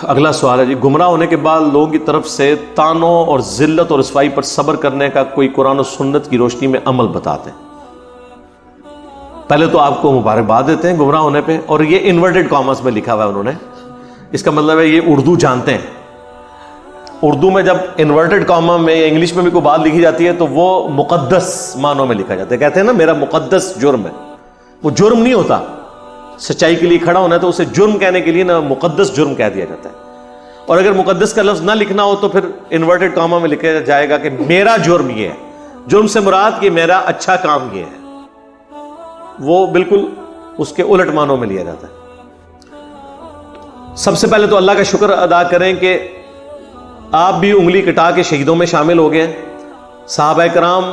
اگلا سوال ہے جی، گمراہ ہونے کے بعد لوگوں کی طرف سے طعنوں اور ذلت اور رسوائی پر صبر کرنے کا کوئی قرآن و سنت کی روشنی میں عمل بتاتے ہیں۔ پہلے تو آپ کو مبارکباد دیتے ہیں گمراہ ہونے پہ، اور یہ انورٹڈ کامرس میں لکھا ہوا ہے انہوں نے، اس کا مطلب ہے یہ اردو جانتے ہیں۔ اردو میں جب انورٹڈ کاما میں یا انگلش میں بھی کوئی بات لکھی جاتی ہے تو وہ مقدس معنوں میں لکھا جاتا ہے۔ کہتے ہیں نا میرا مقدس جرم ہے، وہ جرم نہیں ہوتا۔ سچائی کے لیے کھڑا ہونا ہے تو اسے جرم کہنے کے لیے نا مقدس جرم کہہ دیا جاتا ہے، اور اگر مقدس کا لفظ نہ لکھنا ہو تو پھر انورٹڈ کاما میں لکھا جائے گا کہ میرا جرم یہ ہے۔ جرم سے مراد کہ میرا اچھا کام یہ ہے، وہ بالکل اس کے الٹ معنوں میں لیا جاتا ہے۔ سب سے پہلے تو اللہ کا شکر ادا کریں کہ آپ بھی انگلی کٹا کے شہیدوں میں شامل ہو گئے۔ صحابہ کرام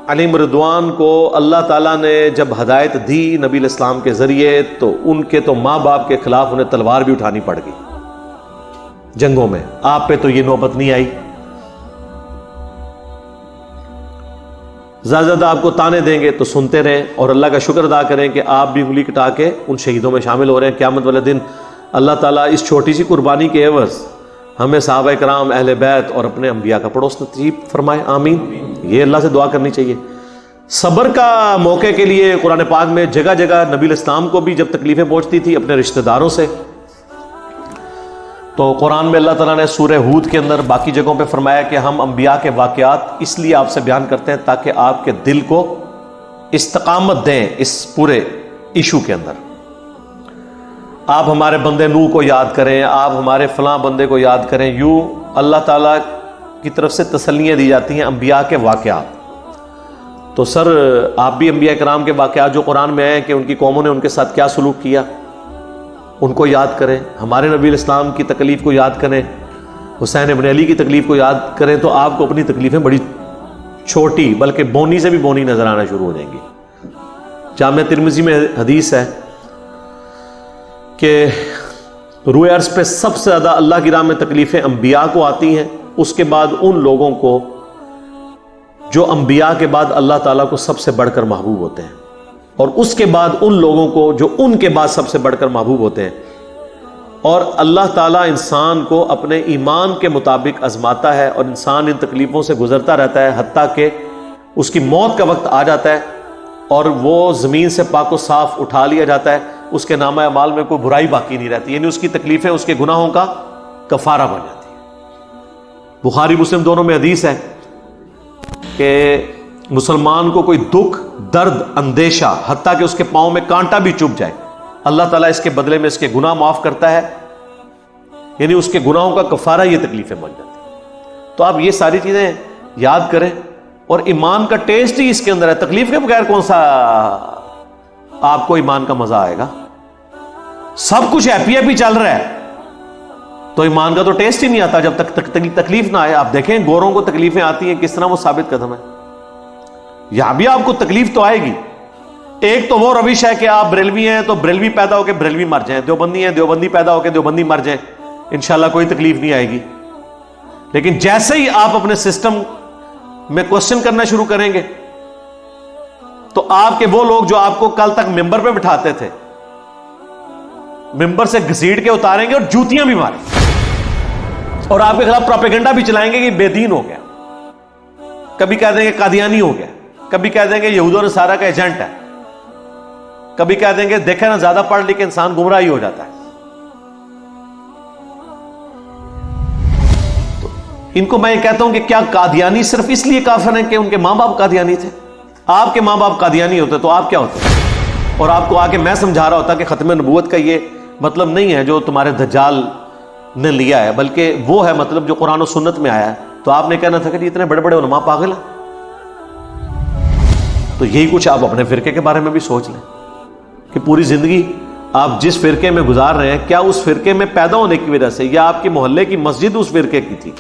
علیہم رضوان کو اللہ تعالیٰ نے جب ہدایت دی نبی علیہ السلام کے ذریعے تو ان کے تو ماں باپ کے خلاف انہیں تلوار بھی اٹھانی پڑ گئی جنگوں میں۔ آپ پہ تو یہ نوبت نہیں آئی۔ زیادہ زیادہ آپ کو تانے دیں گے تو سنتے رہیں اور اللہ کا شکر ادا کریں کہ آپ بھی انگلی کٹا کے ان شہیدوں میں شامل ہو رہے ہیں۔ قیامت والے دن اللہ تعالیٰ اس چھوٹی سی قربانی کے عوض ہمیں صحابہ کرام، اہل بیت اور اپنے انبیاء کا پڑوس نصیب فرمائے، آمین۔ یہ اللہ سے دعا کرنی چاہیے۔ صبر کا موقع کے لیے قرآن پاک میں جگہ جگہ نبی علیہ السلام کو بھی جب تکلیفیں پہنچتی تھی اپنے رشتہ داروں سے، تو قرآن میں اللہ تعالیٰ نے سورہ ہود کے اندر باقی جگہوں پہ فرمایا کہ ہم انبیاء کے واقعات اس لیے آپ سے بیان کرتے ہیں تاکہ آپ کے دل کو استقامت دیں اس پورے ایشو کے اندر۔ آپ ہمارے بندے نوح کو یاد کریں، آپ ہمارے فلاں بندے کو یاد کریں، یوں اللہ تعالیٰ کی طرف سے تسلیاں دی جاتی ہیں انبیاء کے واقعات۔ تو سر آپ بھی انبیاء کرام کے واقعات جو قرآن میں ہیں کہ ان کی قوموں نے ان کے ساتھ کیا سلوک کیا ان کو یاد کریں، ہمارے نبی علیہ السلام کی تکلیف کو یاد کریں، حسین ابن علی کی تکلیف کو یاد کریں، تو آپ کو اپنی تکلیفیں بڑی چھوٹی بلکہ بونی سے بھی بونی نظر آنا شروع ہو جائیں گی۔ جامعہ ترمذی میں حدیث ہے کہ روئے عرض پہ سب سے زیادہ اللہ کی راہ میں تکلیفیں انبیاء کو آتی ہیں، اس کے بعد ان لوگوں کو جو انبیاء کے بعد اللہ تعالیٰ کو سب سے بڑھ کر محبوب ہوتے ہیں، اور اس کے بعد ان لوگوں کو جو ان کے بعد سب سے بڑھ کر محبوب ہوتے ہیں۔ اور اللہ تعالیٰ انسان کو اپنے ایمان کے مطابق آزماتا ہے اور انسان ان تکلیفوں سے گزرتا رہتا ہے حتیٰ کہ اس کی موت کا وقت آ جاتا ہے اور وہ زمین سے پاک و صاف اٹھا لیا جاتا ہے، اس کے نامہ اعمال میں کوئی برائی باقی نہیں رہتی، یعنی اس کی تکلیفیں اس کے گناہوں کا کفارہ بن جاتی ہیں۔ بخاری مسلم دونوں میں حدیث ہے کہ مسلمان کو کوئی دکھ، درد، اندیشہ حتیٰ کہ اس کے پاؤں میں کانٹا بھی چبھ جائے، اللہ تعالیٰ اس کے بدلے میں اس کے گناہ معاف کرتا ہے، یعنی اس کے گناہوں کا کفارہ یہ تکلیفیں بن جاتی ہیں۔ تو آپ یہ ساری چیزیں یاد کریں، اور ایمان کا ٹیسٹ ہی اس کے اندر ہے۔ تکلیف کے بغیر کون سا آپ کو ایمان کا مزہ آئے گا؟ سب کچھ ہیپی ہیپی چل رہا ہے تو ایمان کا تو ٹیسٹ ہی نہیں آتا جب تک تکلیف نہ آئے۔ آپ دیکھیں گوروں کو تکلیفیں آتی ہیں کس طرح وہ ثابت قدم ہے۔ یہاں بھی آپ کو تکلیف تو آئے گی۔ ایک تو وہ روش ہے کہ آپ بریلوی ہیں تو بریلوی پیدا ہو کے بریلوی مر جائیں، دیوبندی ہیں دیوبندی پیدا ہو کے دیوبندی مر جائیں، انشاءاللہ کوئی تکلیف نہیں آئے گی۔ لیکن جیسے ہی آپ اپنے سسٹم میں کوشچن کرنا شروع کریں گے تو آپ کے وہ لوگ جو آپ کو کل تک ممبر پہ بٹھاتے تھے ممبر سے گھسیٹ کے اتاریں گے اور جوتیاں بھی ماریں گے، اور آپ کے خلاف پروپیگنڈا بھی چلائیں گے کہ بے دین ہو گیا، کبھی کہہ دیں گے قادیانی ہو گیا، کبھی کہہ دیں گے یہود و نصارہ کا ایجنٹ ہے، کبھی کہہ دیں گے دیکھیں نا زیادہ پڑھ لکھ کے انسان گمراہ ہی ہو جاتا ہے۔ تو ان کو میں یہ کہتا ہوں کہ کیا قادیانی صرف اس لیے کافر ہیں کہ ان کے ماں باپ قادیانی تھے؟ آپ کے ماں باپ قادیانی ہوتے تو آپ کیا ہوتے؟ اور آپ کو آگے میں سمجھا رہا ہوتا کہ ختم نبوت کا یہ مطلب نہیں ہے جو تمہارے دجال نے لیا ہے، بلکہ وہ ہے مطلب جو قرآن و سنت میں آیا ہے، تو آپ نے کہنا تھا کہ اتنے بڑے بڑے علماء پاگل ہیں۔ تو یہی کچھ آپ اپنے فرقے کے بارے میں بھی سوچ لیں کہ پوری زندگی آپ جس فرقے میں گزار رہے ہیں، کیا اس فرقے میں پیدا ہونے کی وجہ سے، یا آپ کے محلے کی مسجد اس فرقے کی تھی،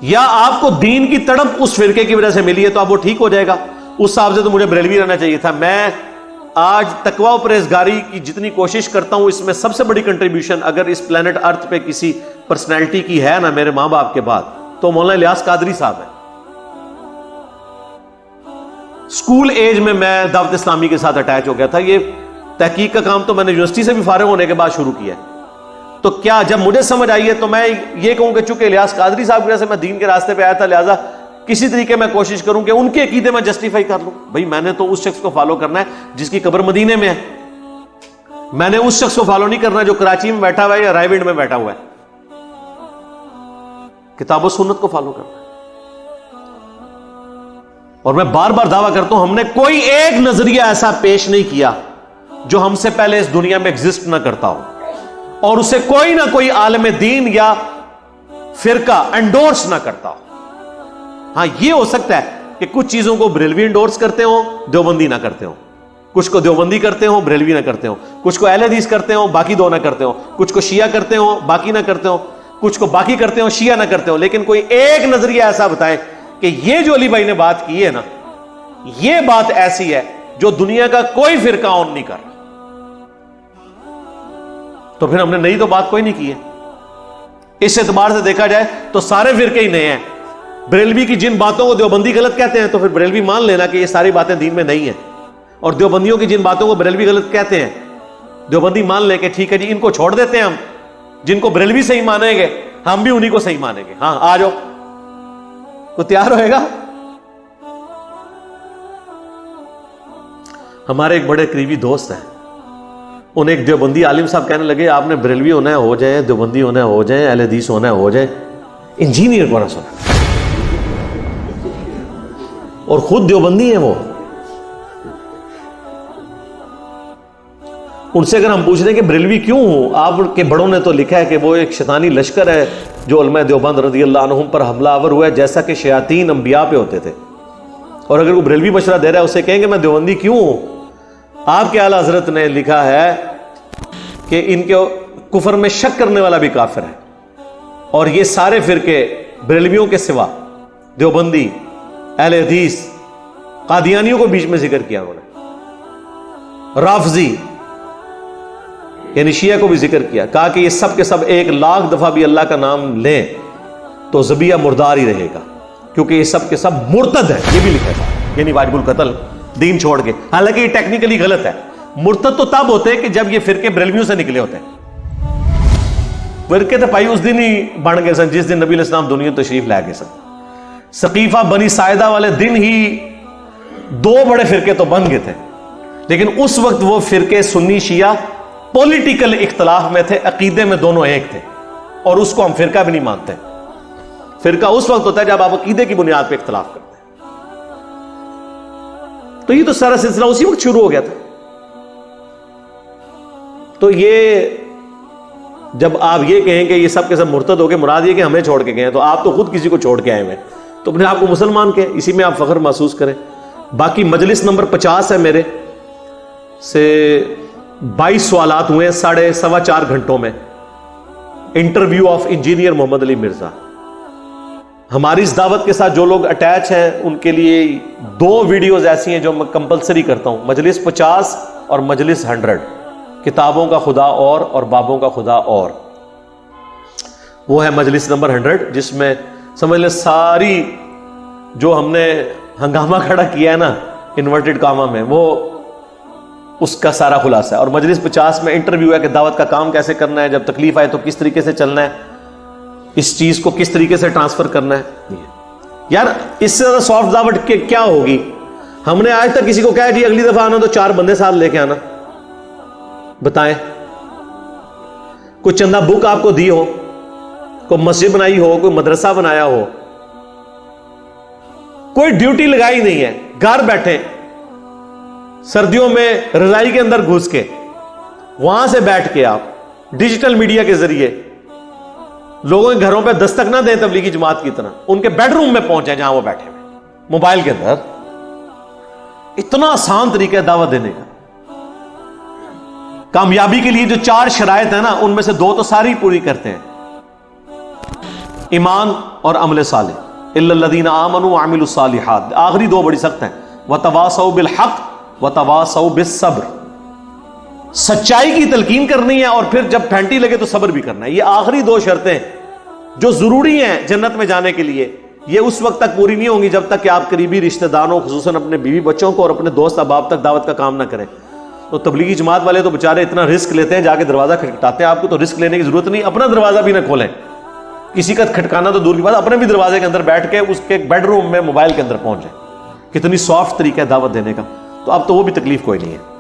یا آپ کو دین کی تڑپ اس فرقے کی وجہ سے ملی ہے، تو اب وہ ٹھیک ہو جائے گا۔ اس حساب سے تو مجھے بریلوی رہنا چاہیے تھا۔ میں آج تقویٰ و پرہیزگاری کی جتنی کوشش کرتا ہوں، اس میں سب سے بڑی کنٹریبیوشن اگر اس پلانٹ ارتھ پہ کسی پرسنالٹی کی ہے نا میرے ماں باپ کے بعد، تو مولانا الیاس قادری صاحب ہیں۔ اسکول ایج میں دعوت اسلامی کے ساتھ اٹیچ ہو گیا تھا۔ یہ تحقیق کا کام تو میں نے یونیورسٹی سے بھی فارغ ہونے کے بعد شروع کیا ہے۔ تو کیا جب مجھے سمجھ آئی ہے تو میں یہ کہوں کہ چونکہ الیاس قادری صاحب کی وجہ سے میں دین کے راستے پہ آیا تھا، لہٰذا کسی طریقے میں کوشش کروں کہ ان کے عقیدے میں جسٹیفائی کر لوں؟ بھائی میں نے تو اس شخص کو فالو کرنا ہے جس کی قبر مدینے میں ہے، میں نے اس شخص کو فالو نہیں کرنا جو کراچی میں بیٹھا ہوا ہے یا رائے ونڈ میں بیٹھا ہوا ہے. کتاب و سنت کو فالو کرنا ہے. اور میں بار بار دعویٰ کرتا ہوں ہم نے کوئی ایک نظریہ ایسا پیش نہیں کیا جو ہم سے پہلے اس دنیا میں ایگزسٹ نہ کرتا ہو اور اسے کوئی نہ کوئی عالم دین یا فرقہ انڈورس نہ کرتا ہو. ہاں یہ ہو سکتا ہے کہ کچھ چیزوں کو بریلوی انڈورس کرتے ہوں دیوبندی نہ کرتے ہوں، کچھ کو دیوبندی کرتے ہوں بریلوی نہ کرتے ہوں، کچھ کو اہل حدیث کرتے ہوں باقی دو نہ کرتے ہوں، کچھ کو شیعہ کرتے ہوں باقی نہ کرتے ہوں، کچھ کو باقی کرتے ہوں شیعہ نہ کرتے ہوں. لیکن کوئی ایک نظریہ ایسا بتائے کہ یہ جو علی بھائی نے بات کی ہے نا، یہ بات ایسی ہے جو دنیا کا کوئی فرقہ اون نہیں کر رہا، تو پھر ہم نے نئی تو بات کوئی نہیں کی ہے. اس اعتبار سے دیکھا جائے تو سارے فرقے ہی نئے ہیں. بریلوی کی جن باتوں کو دیوبندی غلط کہتے ہیں تو پھر بریلوی مان لینا کہ یہ ساری باتیں دین میں نہیں ہیں، اور دیوبندیوں کی جن باتوں کو بریلوی غلط کہتے ہیں دیوبندی مان لے کہ ٹھیک ہے جی ان کو چھوڑ دیتے ہیں، ہم جن کو بریلوی صحیح مانیں گے ہم بھی انہی کو صحیح مانیں گے. ہاں آ جاؤ، تو تیار ہوئے گا. ہمارے ایک بڑے قریبی دوست ہیں، انہیں ایک دیوبندی عالم صاحب کہنے لگے آپ نے بریلوی ہونا ہے ہو جائیں، دیوبندی ہونا ہے ہو جائیں، اہل حدیث ہونا ہے ہو جائیں، انجینئر کو نہ سنا. اور خود دیوبندی ہیں وہ. ان سے اگر ہم پوچھ رہے ہیں کہ بریلوی کیوں ہوں، آپ کے بڑوں نے تو لکھا ہے کہ وہ ایک شیطانی لشکر ہے جو علماء دیوبند رضی اللہ عنہم پر حملہ آور ہوا ہے جیسا کہ شیاطین انبیاء پہ ہوتے تھے. اور اگر وہ بریلوی مشورہ دے رہا ہے اسے کہیں کہ میں دیوبندی کیوں ہوں. آپ کے اعلی حضرت نے لکھا ہے کہ ان کے کفر میں شک کرنے والا بھی کافر ہے. اور یہ سارے فرقے بریلویوں کے سوا دیوبندی، اہل حدیث، قادیانیوں کو بیچ میں ذکر کیا انہوں نے، رافضی یعنی شیعہ کو بھی ذکر کیا، کہا کہ یہ سب کے سب 1,00,000 دفعہ بھی اللہ کا نام لیں تو ذبیحہ مردار ہی رہے گا، کیونکہ یہ سب کے سب مرتد ہیں. یہ بھی لکھا تھا، یعنی واجب القتل، دین چھوڑ کے. حالانکہ یہ ٹیکنیکلی غلط ہے. مرتد تو تب ہوتے ہیں کہ جب یہ فرقے بریلویوں سے نکلے ہوتے ہیں. فرقے تو پائی اس دن ہی بن گئے سن جس دن نبی علیہ السلام دنیا تشریف لے گئے سن. ثقیفہ بنی ساعدہ والے دن ہی 2 بڑے فرقے تو بن گئے تھے، لیکن اس وقت وہ فرقے سنی شیعہ پولیٹیکل اختلاف میں تھے، عقیدے میں دونوں ایک تھے، اور اس کو ہم فرقہ بھی نہیں مانتے. فرقہ اس وقت ہوتا ہے جب آپ عقیدے کی بنیاد پہ اختلاف کرتے ہیں. تو یہ تو سارا سلسلہ اسی وقت شروع ہو گیا تھا. تو یہ جب آپ یہ کہیں کہ یہ سب کے سب مرتد ہو کے مراد یہ کہ ہمیں چھوڑ کے گئے، تو آپ تو خود کسی کو چھوڑ کے آئے ہوئے، تو اپنے آپ کو مسلمان کہیں، اسی میں آپ فخر محسوس کریں. باقی مجلس نمبر 50 ہے میرے سے 22 سوالات ہوئے 4.25 گھنٹوں میں. انٹرویو آف انجینئر محمد علی مرزا. ہماری اس دعوت کے ساتھ جو لوگ اٹیچ ہیں ان کے لیے 2 ویڈیوز ایسی ہیں جو میں کمپلسری کرتا ہوں، مجلس 50 اور مجلس 100، کتابوں کا خدا اور بابوں کا خدا اور. وہ ہے مجلس نمبر 100 جس میں سمجھ لیں ساری جو ہم نے ہنگامہ کھڑا کیا ہے نا انورٹڈ کاما میں، وہ اس کا سارا خلاصہ ہے. اور مجلس 50 میں انٹرویو ہے کہ دعوت کا کام کیسے کرنا ہے، جب تکلیف آئے تو کس طریقے سے چلنا ہے، اس چیز کو کس طریقے سے ٹرانسفر کرنا ہے. یار اس سے زیادہ سافٹ دعوت کیا ہوگی؟ ہم نے آج تک کسی کو کہا جی اگلی دفعہ آنا تو 4 بندے ساتھ لے کے آنا. بتائیں، کوئی چندہ بک آپ کو دی ہو، کوئی مسجد بنائی ہو، کوئی مدرسہ بنایا ہو، کوئی ڈیوٹی لگائی نہیں ہے، گھر بیٹھے سردیوں میں رضائی کے اندر گھس کے وہاں سے بیٹھ کے آپ ڈیجیٹل میڈیا کے ذریعے لوگوں کے گھروں پہ دستک نہ دیں تبلیغی جماعت کی طرح، ان کے بیڈ روم میں پہنچے جہاں وہ بیٹھے ہوئے موبائل کے اندر. اتنا آسان طریقہ ہے دعوت دینے کا. کامیابی کے لیے جو 4 شرائط ہیں نا ان میں سے 2 تو ساری پوری کرتے ہیں، ایمان اور عمل صالح. الا الذین آمنوا وعملوا الصالحات، آخری 2 بڑی سخت ہیں. وتواصوا بالحق وتواصوا بالصبر. سچائی کی تلقین کرنی ہے اور پھر جب پھینٹی لگے تو صبر بھی کرنا ہے. یہ آخری 2 شرطیں جو ضروری ہیں جنت میں جانے کے لیے، یہ اس وقت تک پوری نہیں ہوں گی جب تک کہ آپ قریبی رشتہ داروں خصوصاً اپنے بیوی بچوں کو اور اپنے دوست احباب تک دعوت کا کام نہ کریں. تو تبلیغی جماعت والے تو بےچارے اتنا رسک لیتے ہیں، جا کے دروازہ کھٹکھٹاتے ہیں. آپ کو تو رسک لینے کی ضرورت نہیں، اپنا دروازہ بھی نہ کھولیں، کسی کا کھٹکانا تو دور کی بات، اپنے بھی دروازے کے اندر بیٹھ کے اس کے بیڈ روم میں موبائل کے اندر پہنچ جائیں. کتنی سافٹ طریقہ ہے دعوت دینے کا. تو اب تو وہ بھی تکلیف کوئی نہیں ہے.